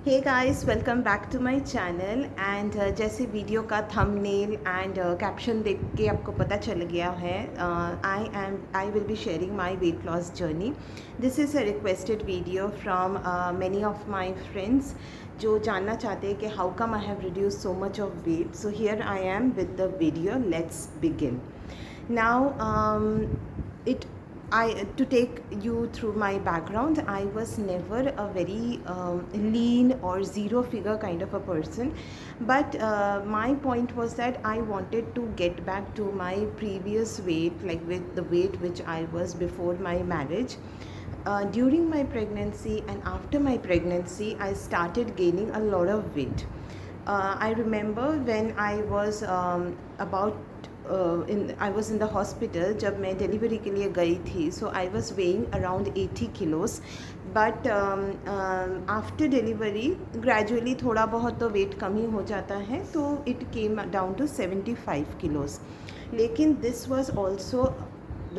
Hey guys, welcome back to my channel and जैसे video का thumbnail and caption देख के आपको पता चल गया है, I will be sharing my weight loss journey. This is a requested video from many of my friends जो जानना चाहते हैं कि how come I have reduce so much of weight. So here I am with the video. Let's begin. Now, it I to take you through my background. I was never a very lean or zero figure kind of a person, but my point was that I wanted to get back to my previous weight, like with the weight which I was before my marriage. During my pregnancy and after my pregnancy, I started gaining a lot of weight. I remember when I was I was in the hospital जब मैं delivery के लिए गई थी. So I was weighing around 80 kilos, but after delivery gradually थोड़ा बहुत तो weight कम ही हो जाता है, तो it came down to 75 kilos. लेकिन this was also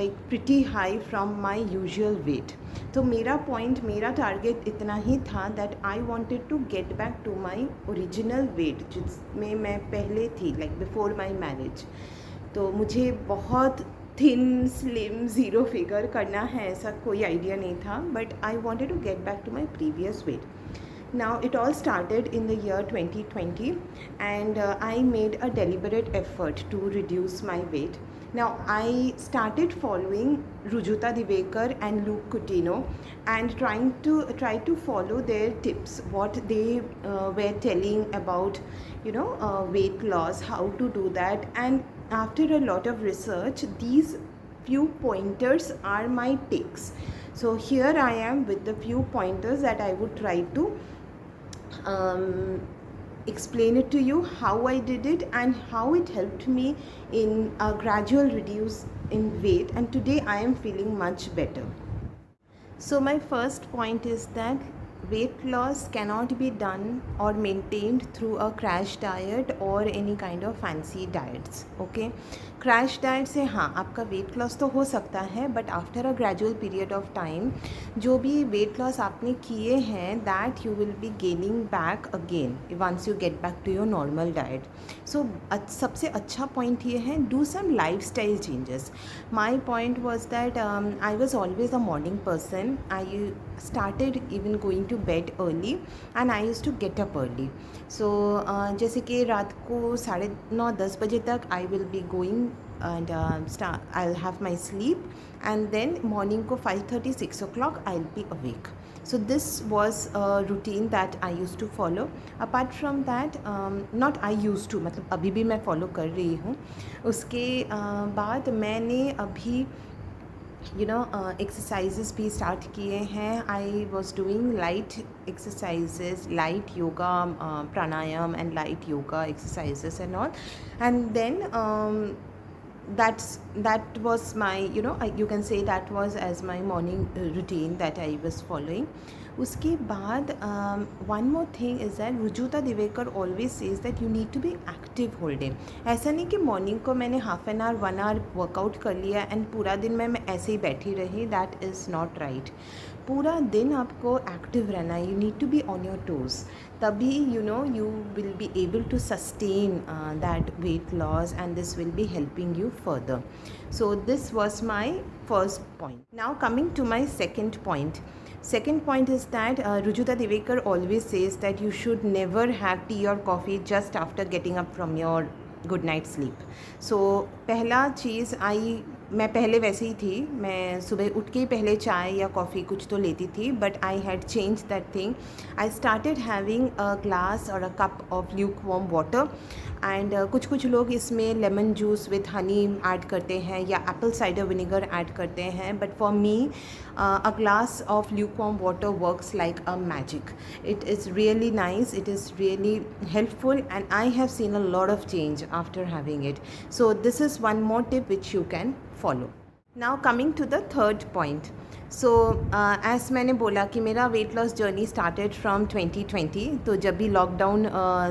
like pretty high from my usual weight. तो मेरा टारगेट इतना ही था that I wanted to get back to my original weight जिसमें मैं पहले थी, लाइक बिफोर माई मैरिज. तो मुझे बहुत थिन स्लिम ज़ीरो फिगर करना है ऐसा कोई आइडिया नहीं था, but I wanted to get back to my previous weight. Now it all started in the year 2020, and I made a deliberate effort to reduce my weight. Now I started following Rujuta Divekar and Luke Coutinho and try to follow their tips, what they were telling about, weight loss, how to do that. And after a lot of research, these few pointers are my takes. So here I am with the few pointers that I would try to explain it to you, how I did it and how it helped me in a gradual reduce in weight, and today I am feeling much better. So my first point is that weight loss cannot be done or maintained through a crash diet or any kind of fancy diets. Okay, crash diet से हाँ आपका weight loss तो हो सकता है, but after a gradual period of time जो भी weight loss आपने किए हैं that you will be gaining back again once you get back to your normal diet. So सबसे अच्छा पॉइंट ये है, do some lifestyle changes. My point was that I was always a morning person. I started even going to bed early and I used to get up early. So जैसे कि रात को 9:30 बजे तक I will be going and I'll have my sleep, and then morning को 5:30 6 o'clock I'll be awake. So this was a routine that I used to follow. Apart from that, not I used to, मतलब अभी भी मैं follow कर रही हूँ. उसके बाद मैंने अभी एक्सरसाइजेस भी स्टार्ट किए हैं. I was doing light exercises, light yoga, pranayama and light yoga exercises and all. And then that was my, you can say that was as my morning routine that I was following. उसके बाद one more thing is that Rujuta Diwekar always says that you need to be active whole day. ऐसा नहीं कि morning को मैंने half an hour 1 hour workout कर लिया and पूरा दिन मैं ऐसे ही बैठी रही. That is not right. पूरा दिन आपको एक्टिव रहना है. You need to be on your toes, तभी you will be able to sustain that weight loss and this will be helping you further. So this was my first point. Now coming to my second point. Second point is that Rujuta Divekar always says that you should never have tea or coffee just after getting up from your good night sleep. So पहला चीज़ मैं पहले वैसे ही थी, मैं सुबह उठ के ही पहले चाय या कॉफ़ी कुछ तो लेती थी, but I had change that thing. I started having a glass or a cup of lukewarm water. And कुछ लोग इसमें lemon juice with honey add करते हैं या एप्पल साइडर विनेगर ऐड करते हैं, but for me a glass of lukewarm water works like a magic. It is really nice, it is really helpful, and I have seen a lot of change after having it. So this is one more tip which you can follow. Now coming to the third point. So as मैंने बोला कि मेरा wait loss journey started from 2020. तो जब भी lockdown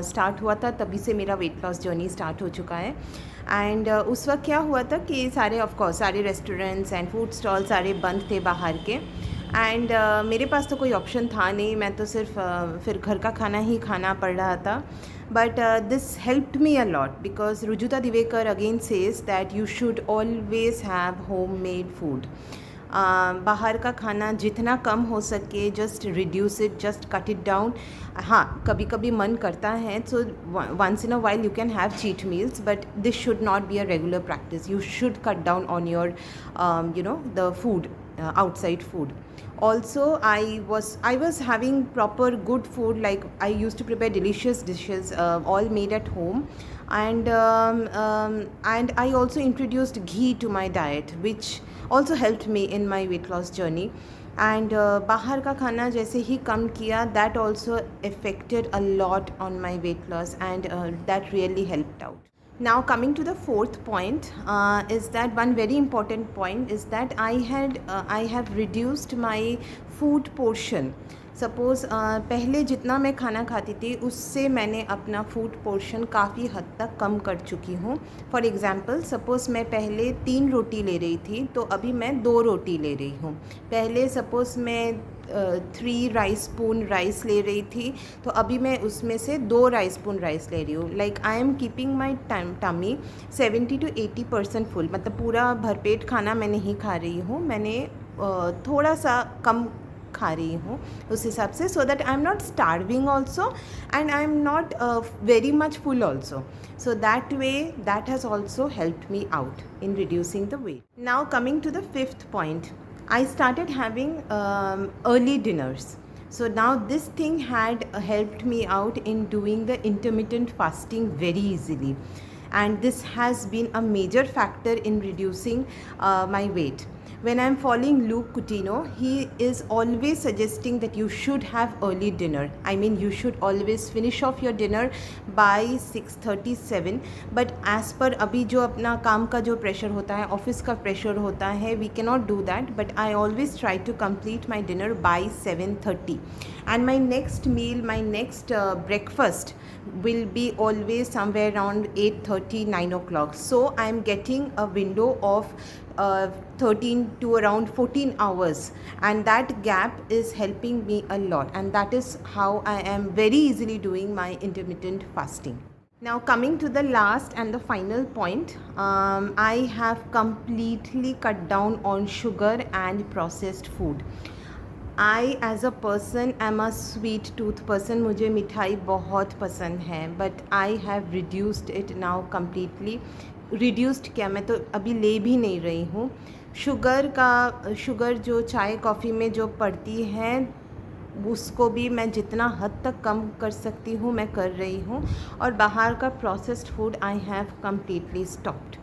start हुआ था तभी से मेरा वेट लॉस जर्नी स्टार्ट हो चुका है. एंड उस वक्त क्या हुआ था कि सारे ऑफकोर्स सारे रेस्टोरेंट्स एंड फूड स्टॉल सारे बंद थे बाहर के. एंड मेरे पास तो कोई ऑप्शन था नहीं, मैं तो सिर्फ फिर घर का खाना ही खाना पड़ रहा था. But this helped me a lot because Rujuta Divekar again says that you should always have homemade food. बाहर का खाना जितना कम हो सके just reduce it, just cut it down. हाँ, कभी कभी मन करता है, so once in a while you can have cheat meals, but this should not be a regular practice. You should cut down on your the food, outside food. Also, I was having proper good food, like I used to prepare delicious dishes, all made at home. And I also introduced ghee to my diet, which also helped me in my weight loss journey. And बाहर का खाना जैसे ही कम किया, that also affected a lot on my weight loss, and that really helped out. Now coming to the fourth point, is that one very important point is that I have reduced my food portion. Suppose पहले जितना मैं खाना खाती थी उससे मैंने अपना food portion काफ़ी हद तक कम कर चुकी हूँ. फॉर एग्ज़ाम्पल, सपोज़ मैं पहले 3 रोटी ले रही थी तो अभी मैं 2 रोटी ले रही हूँ. पहले सपोज़ मैं 3 राइस स्पून राइस ले रही थी तो अभी मैं उसमें से 2 राइस स्पून राइस ले रही हूँ. Like I am keeping my tummy 70 to 80% full. मतलब पूरा भरपेट खाना मैं नहीं खा रही हूँ, मैंने थोड़ा सा कम खा रही हूँ उस हिसाब से, so that I am not starving also and I am not very much full also. So that way, that has also helped me out in reducing the weight. Now coming to the fifth point, I started having early dinners. So now this thing had helped me out in doing the intermittent fasting very easily, and this has been a major factor in reducing my weight. When I'm following Luke Coutinho, he is always suggesting that you should have early dinner. I mean, you should always finish off your dinner by 6:37. But as per अभी जो अपना काम का जो pressure होता है, office का pressure होता है, we cannot do that. But I always try to complete my dinner by 7:30. And my next meal, my next breakfast will be always somewhere around 8:30, 9 o'clock. So I'm getting a window of 13 to around 14 hours, and that gap is helping me a lot, and that is how I am very easily doing my intermittent fasting. Now coming to the last and the final point, I have completely cut down on sugar and processed food. I as a person am a sweet tooth person. मुझे मिठाई बहुत पसंद है, but I have reduced it now completely. Reduced क्या, मैं तो अभी ले भी नहीं रही हूँ. शुगर जो चाय कॉफ़ी में जो पड़ती है उसको भी मैं जितना हद तक कम कर सकती हूँ मैं कर रही हूँ. और बाहर का processed food I have completely stopped.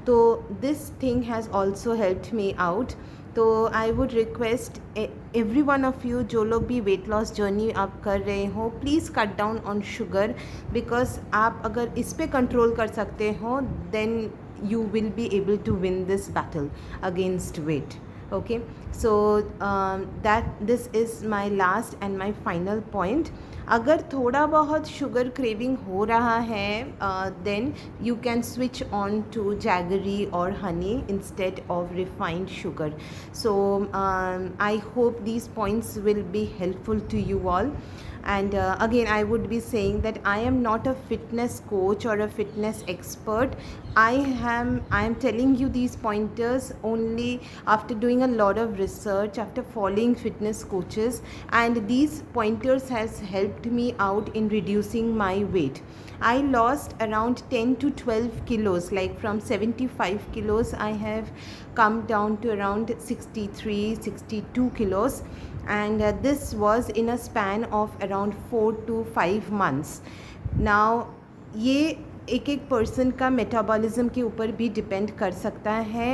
तो this thing has also helped me out. तो I would request every one of you, जो लोग भी वेट लॉस जर्नी आप कर रहे हो, please cut down on sugar, because आप अगर इस पे कंट्रोल कर सकते हो then you will be able to win this battle against weight. Okay, so that this is my last and my final point. अगर थोड़ा बहुत शुगर क्रेविंग हो रहा है then you can switch on to jaggery or honey instead of refined sugar. So I hope these points will be helpful to you all. And again, I would be saying that I am not a fitness coach or a fitness expert. I am telling you these pointers only after doing a lot of research, after following fitness coaches, and these pointers has helped me out in reducing my weight. I lost around 10 to 12 kilos, like from 75 kilos I have come down to around 63, 62 kilos. And this was in a span of around 4 to 5 months. Now ये एक एक person का metabolism के ऊपर भी depend कर सकता है.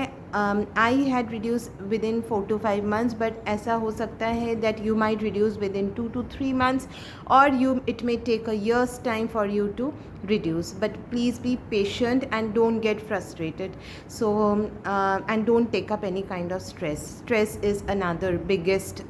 I had reduce within 4 to 5 months, but ऐसा हो सकता है that you might reduce within 2 to 3 months, और it may take a year's time for you to reduce. But please be patient and don't get frustrated. So and don't take up any kind of stress. Stress is another biggest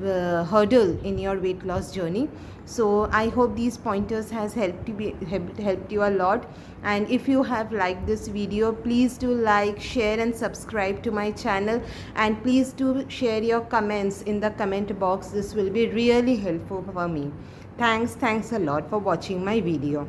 hurdle in your weight loss journey. So I hope these pointers has helped you a lot. And if you have liked this video, please do like, share and subscribe to my channel, and please do share your comments in the comment box. This will be really helpful for me. Thanks a lot for watching my video.